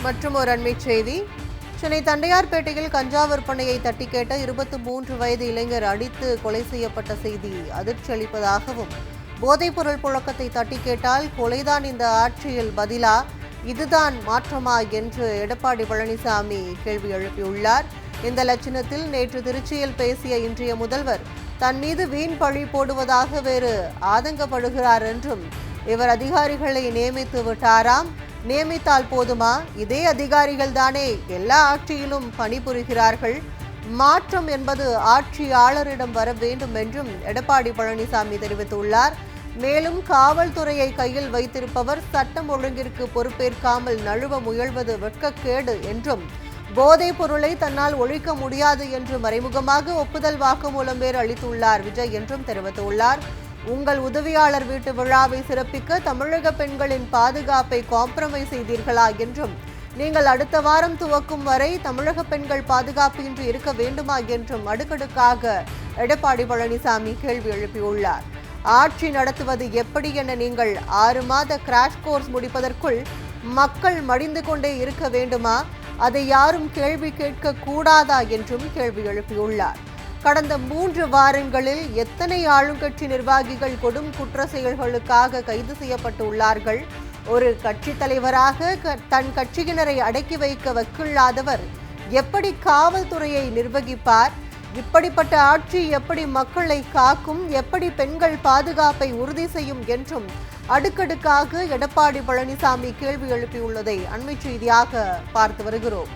மற்றும் ஒரு அண்மைச் செய்தி. சென்னை தண்டையார்பேட்டையில் கஞ்சா விற்பனையை தட்டி கேட்ட 23 வயது இளைஞர் அடித்து கொலை செய்யப்பட்ட செய்தி அதிர்ச்சி அளிப்பதாகவும், போதைப்பொருள் புழக்கத்தை தட்டி கேட்டால் கொலைதான் இந்த ஆட்சியில் பதிலா, இதுதான் மாற்றமா என்று எடப்பாடி பழனிசாமி கேள்வி எழுப்பியுள்ளார். இந்த லட்சணத்தில் நேற்று திருச்சியில் பேசிய இன்றைய முதல்வர் தன் மீது வீண் பழி போடுவதாக வேறு ஆதங்கப்படுகிறார் என்றும், இவர் அதிகாரிகளை நியமித்து விட்டாராம், நியமித்தால் போதுமா, இதே அதிகாரிகள் தானே எல்லா ஆட்சியிலும் பணிபுரிகிறார்கள், மாற்றம் என்பது ஆட்சியாளரிடம் வர வேண்டும் என்றும் எடப்பாடி பழனிசாமி தெரிவித்துள்ளார். மேலும் காவல்துறையை கையில் வைத்திருப்பவர் சட்டம் ஒழுங்கிற்கு பொறுப்பேற்காமல் நழுவ முயல்வது வெட்கக்கேடு என்றும், போதைப் பொருளை தன்னால் ஒழிக்க முடியாது என்று மறைமுகமாக ஒப்புதல் வாக்குமூலம் வேறு அளித்துள்ளார் விஜய் என்றும் தெரிவித்துள்ளார். உங்கள் உதவியாளர் வீட்டு விழாவை சிறப்பிக்க தமிழக பெண்களின் பாதுகாப்பை காம்ப்ரமைஸ் செய்தீர்களா என்றும், நீங்கள் அடுத்த வாரம் துவக்கும் வரை தமிழக பெண்கள் பாதுகாப்பு இன்றி இருக்க வேண்டுமா என்றும் அடுக்கடுக்காக எடப்பாடி பழனிசாமி கேள்வி எழுப்பியுள்ளார். ஆட்சி நடத்துவது எப்படி என நீங்கள் 6 மாத கிராஷ் கோர்ஸ் முடிப்பதற்குள் மக்கள் மடிந்து கொண்டே இருக்க வேண்டுமா, அதை யாரும் கேள்வி கேட்க கூடாதா என்றும் கேள்வி எழுப்பியுள்ளார். கடந்த 3 வாரங்களில் எத்தனை ஆளுங்கட்சி நிர்வாகிகள் கொடும் குற்ற செயல்களுக்காக கைது செய்யப்பட்டு உள்ளார்கள்? ஒரு கட்சி தலைவராக தன் கட்சியினரை அடக்கி வைக்க வக்கில்லாதவர் எப்படி காவல்துறையை நிர்வகிப்பார்? இப்படிப்பட்ட ஆட்சி எப்படி மக்களை காக்கும், எப்படி பெண்கள் பாதுகாப்பை உறுதி செய்யும் என்றும் அடுக்கடுக்காக எடப்பாடி பழனிசாமி கேள்வி எழுப்பியுள்ளதை அண்மைச் செய்தியாக பார்த்து வருகிறோம்.